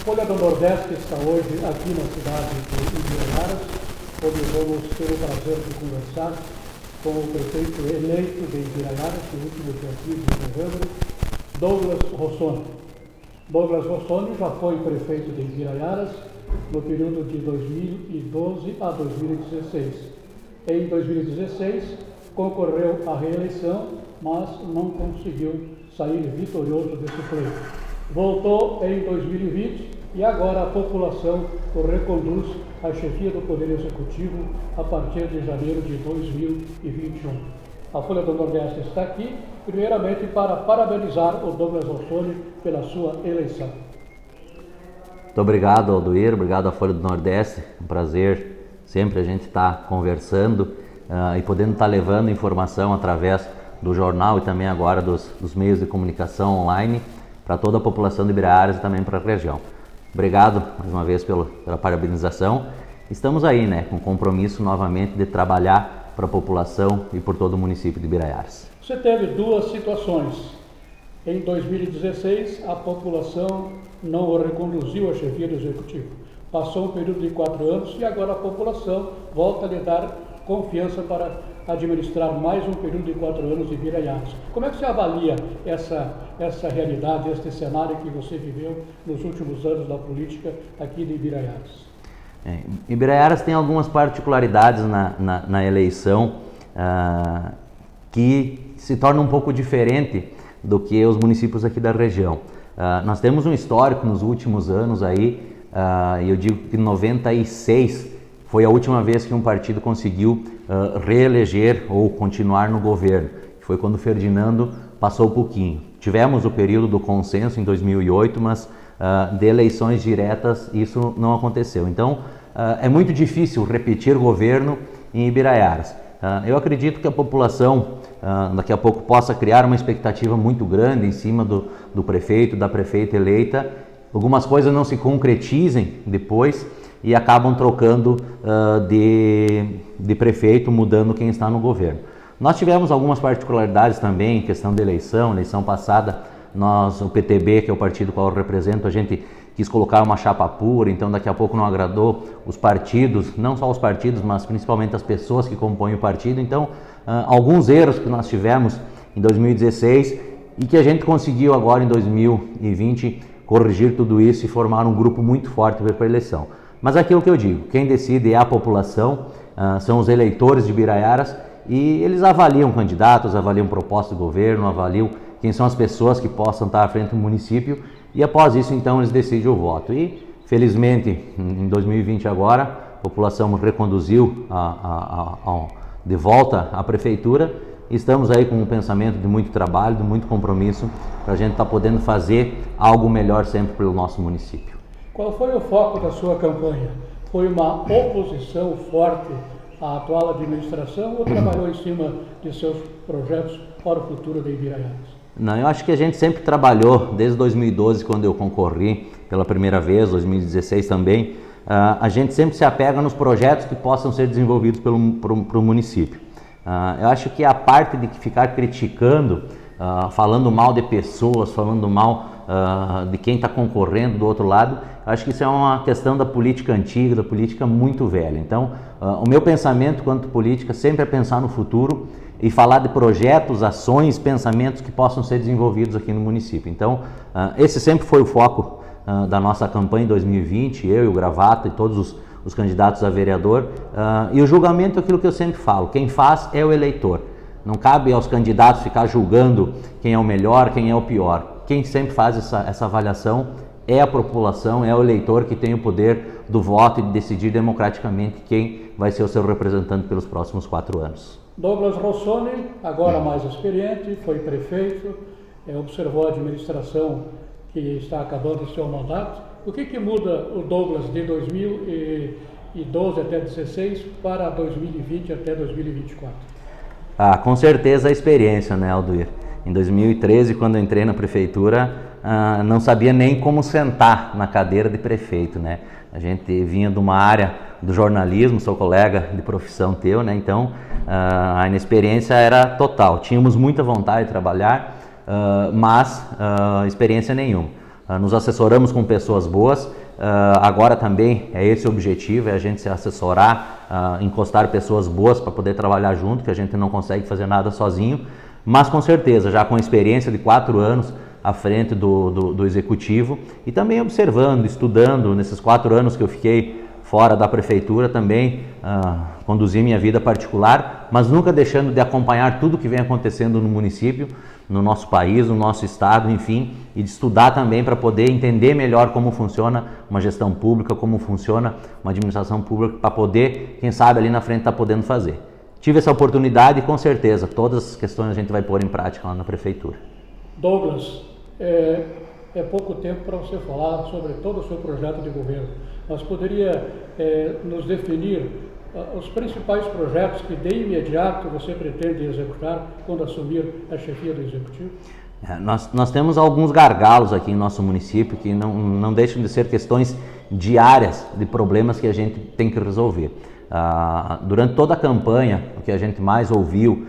Folha do Nordeste está hoje aqui na cidade de Ibirayaras, onde vamos ter o prazer de conversar com o prefeito eleito de Ibirayaras, no último dia 15 de novembro, Douglas Rossoni. Douglas Rossoni já foi prefeito de Ibirayaras no período de 2012 a 2016. Em 2016, concorreu à reeleição, mas não conseguiu sair vitorioso desse pleito. Voltou em 2020 e agora a população o reconduz à chefia do Poder Executivo a partir de janeiro de 2021. A Folha do Nordeste está aqui, primeiramente para parabenizar o Douglas Rossoni pela sua eleição. Muito obrigado, Alduir, obrigado à Folha do Nordeste, é um prazer sempre a gente estar conversando e podendo estar levando informação através do jornal e também agora dos meios de comunicação online para toda a população de Ibirayaras e também para a região. Obrigado mais uma vez pela parabenização. Estamos aí, com compromisso novamente de trabalhar para a população e por todo o município de Ibirayaras. Você teve duas situações. Em 2016, a população não o reconduziu à chefia do Executivo. Passou um período de 4 anos e agora a população volta a lhe dar confiança para administrar mais um período de 4 anos em Ibirayaras. Como é que você avalia essa realidade, este cenário que você viveu nos últimos anos da política aqui de Ibirayaras? Ibirayaras tem algumas particularidades na eleição que se tornam um pouco diferente do que os municípios aqui da região. Nós temos um histórico nos últimos anos aí, e eu digo que em 96 foi a última vez que um partido conseguiu reeleger ou continuar no governo. Foi quando o Ferdinando passou um pouquinho. Tivemos o período do consenso em 2008, mas de eleições diretas isso não aconteceu. Então é muito difícil repetir governo em Ibirayaras. Eu acredito que a população daqui a pouco possa criar uma expectativa muito grande em cima do prefeito, da prefeita eleita. Algumas coisas não se concretizem depois e acabam trocando de prefeito, mudando quem está no governo. Nós tivemos algumas particularidades também em questão da eleição passada, o PTB, que é o partido qual eu represento, a gente quis colocar uma chapa pura, então daqui a pouco não agradou os partidos, não só os partidos, mas principalmente as pessoas que compõem o partido. Então, alguns erros que nós tivemos em 2016 e que a gente conseguiu agora em 2020 corrigir tudo isso e formar um grupo muito forte para a eleição. Mas aquilo que eu digo, quem decide é a população, são os eleitores de Ibirayaras e eles avaliam candidatos, avaliam propostas do governo, avaliam quem são as pessoas que possam estar à frente do município e após isso então eles decidem o voto. E felizmente em 2020 agora a população reconduziu de volta à prefeitura e estamos aí com um pensamento de muito trabalho, de muito compromisso para a gente estar podendo fazer algo melhor sempre pelo nosso município. Qual foi o foco da sua campanha? Foi uma oposição forte à atual administração ou trabalhou em cima de seus projetos para o futuro de Ibirayaras? Não, eu acho que a gente sempre trabalhou, desde 2012, quando eu concorri pela primeira vez, 2016 também, a gente sempre se apega nos projetos que possam ser desenvolvidos para o município. Eu acho que a parte de ficar criticando, falando mal de pessoas, falando mal de quem está concorrendo do outro lado, acho que isso é uma questão da política antiga, da política muito velha. Então, o meu pensamento quanto política sempre é pensar no futuro e falar de projetos, ações, pensamentos que possam ser desenvolvidos aqui no município. Então, esse sempre foi o foco da nossa campanha em 2020, eu e o Gravata e todos os candidatos a vereador. E o julgamento é aquilo que eu sempre falo, quem faz é o eleitor. Não cabe aos candidatos ficar julgando quem é o melhor, quem é o pior. Quem sempre faz essa avaliação é a população, é o eleitor que tem o poder do voto e de decidir democraticamente quem vai ser o seu representante pelos próximos 4 anos. Douglas Rossoni, agora mais experiente, foi prefeito, observou a administração que está acabando o seu mandato. O que muda o Douglas de 2012 até 2016 para 2020 até 2024? Com certeza a experiência, Alduir? Em 2013, quando eu entrei na prefeitura, não sabia nem como sentar na cadeira de prefeito, A gente vinha de uma área do jornalismo, sou colega de profissão teu, Então, a inexperiência era total. Tínhamos muita vontade de trabalhar, mas experiência nenhuma. nos assessoramos com pessoas boas. Agora também é esse o objetivo, é a gente se assessorar, encostar pessoas boas para poder trabalhar junto, que a gente não consegue fazer nada sozinho, mas com certeza, já com experiência de 4 anos à frente do executivo e também observando, estudando, nesses 4 anos que eu fiquei fora da prefeitura também, conduzi minha vida particular, mas nunca deixando de acompanhar tudo que vem acontecendo no município, no nosso país, no nosso estado, enfim, e de estudar também para poder entender melhor como funciona uma gestão pública, como funciona uma administração pública, para poder, quem sabe, ali na frente estar podendo fazer. Tive essa oportunidade e com certeza todas as questões a gente vai pôr em prática lá na prefeitura. Douglas, é pouco tempo para você falar sobre todo o seu projeto de governo, mas poderia nos definir os principais projetos que de imediato você pretende executar quando assumir a chefia do Executivo? Nós temos alguns gargalos aqui em nosso município que não deixam de ser questões diárias de problemas que a gente tem que resolver. Durante toda a campanha, o que a gente mais ouviu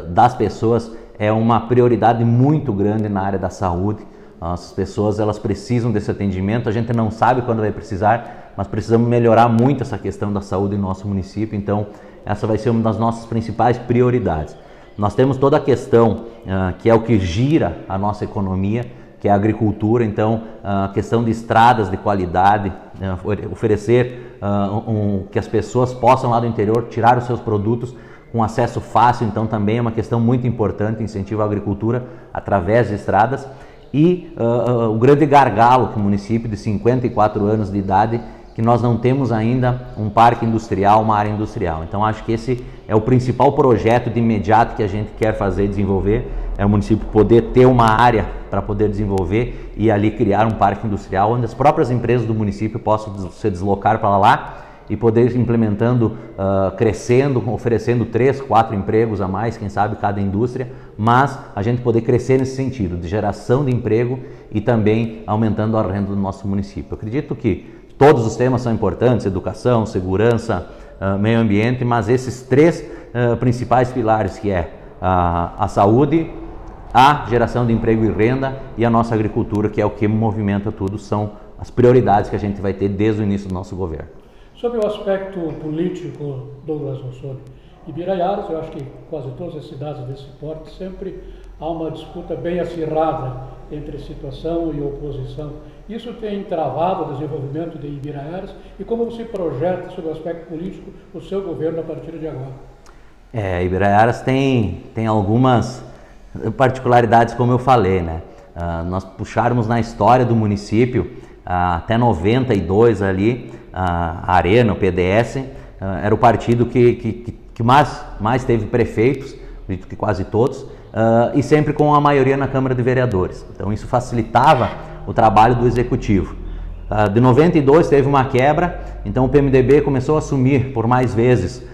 das pessoas é uma prioridade muito grande na área da saúde. As pessoas elas precisam desse atendimento, a gente não sabe quando vai precisar, mas precisamos melhorar muito essa questão da saúde em nosso município, então essa vai ser uma das nossas principais prioridades. Nós temos toda a questão que é o que gira a nossa economia, que é a agricultura, então a questão de estradas de qualidade, oferecer que as pessoas possam lá do interior tirar os seus produtos com acesso fácil, então também é uma questão muito importante, incentivo à agricultura através de estradas. E o grande gargalo que o município de 54 anos de idade, que nós não temos ainda um parque industrial, uma área industrial. Então acho que esse é o principal projeto de imediato que a gente quer fazer, desenvolver, é o município poder ter uma área para poder desenvolver e ali criar um parque industrial onde as próprias empresas do município possam se deslocar para lá e poder ir implementando, crescendo, oferecendo 3, 4 empregos a mais, quem sabe cada indústria, mas a gente poder crescer nesse sentido, de geração de emprego e também aumentando a renda do nosso município. Eu acredito que todos os temas são importantes, educação, segurança, meio ambiente, mas esses 3 principais pilares que é a saúde, a geração de emprego e renda e a nossa agricultura, que é o que movimenta tudo, são as prioridades que a gente vai ter desde o início do nosso governo. Sobre o aspecto político, Douglas Rossoni, Ibiraiaras, eu acho que quase todas as cidades desse porte, sempre há uma disputa bem acirrada entre situação e oposição. Isso tem travado o desenvolvimento de Ibiraiaras e como você projeta sobre o aspecto político o seu governo a partir de agora? Ibiraiaras tem algumas particularidades, como eu falei, né? Nós puxarmos na história do município, até 92 ali, a Arena, o PDS, era o partido que mais teve prefeitos, acredito que quase todos, e sempre com a maioria na Câmara de Vereadores. Então isso facilitava o trabalho do Executivo. De 92 teve uma quebra, então o PMDB começou a assumir por mais vezes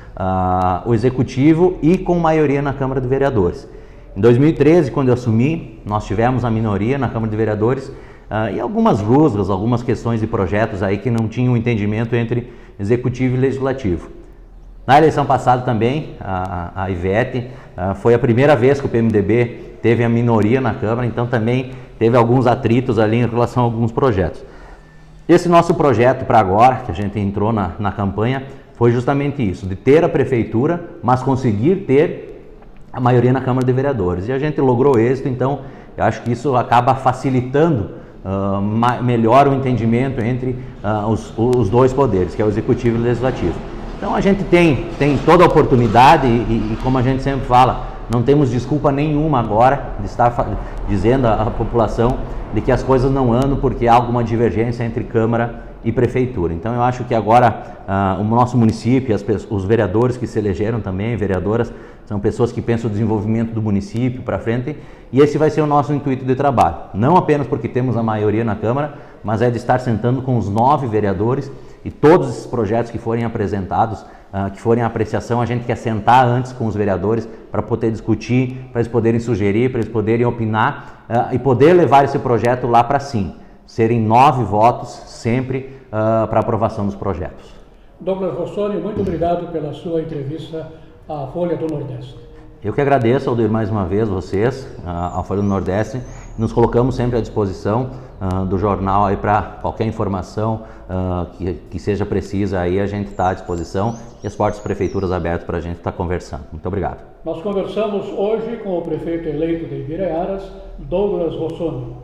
o Executivo e com maioria na Câmara de Vereadores. Em 2013, quando eu assumi, nós tivemos a minoria na Câmara de Vereadores e algumas rusgas, algumas questões de projetos aí que não tinham entendimento entre Executivo e Legislativo. Na eleição passada também, a Ivete, foi a primeira vez que o PMDB teve a minoria na Câmara, então também teve alguns atritos ali em relação a alguns projetos. Esse nosso projeto para agora, que a gente entrou na campanha, foi justamente isso, de ter a prefeitura, mas conseguir ter a maioria na Câmara de Vereadores. E a gente logrou êxito, então eu acho que isso acaba facilitando melhor o entendimento entre os 2 poderes, que é o Executivo e o Legislativo. Então a gente tem toda a oportunidade e como a gente sempre fala, não temos desculpa nenhuma agora de estar dizendo à população de que as coisas não andam porque há alguma divergência entre Câmara e Prefeitura. Então eu acho que agora o nosso município, os vereadores que se elegeram também, vereadoras, são pessoas que pensam o desenvolvimento do município para frente e esse vai ser o nosso intuito de trabalho. Não apenas porque temos a maioria na Câmara, mas é de estar sentando com os 9 vereadores e todos esses projetos que forem apresentados, que forem a apreciação, a gente quer sentar antes com os vereadores para poder discutir, para eles poderem sugerir, para eles poderem opinar e poder levar esse projeto lá para cima. Serem 9 votos sempre para aprovação dos projetos. Douglas Rossoni, muito obrigado pela sua entrevista à Folha do Nordeste. Eu que agradeço, Aldir, mais uma vez vocês, à Folha do Nordeste, Nos colocamos sempre à disposição do jornal aí para qualquer informação que seja precisa, aí a gente está à disposição e as portas das prefeituras abertas para a gente estar conversando. Muito obrigado. Nós conversamos hoje com o prefeito eleito de Ibiraiaras, Douglas Rossoni.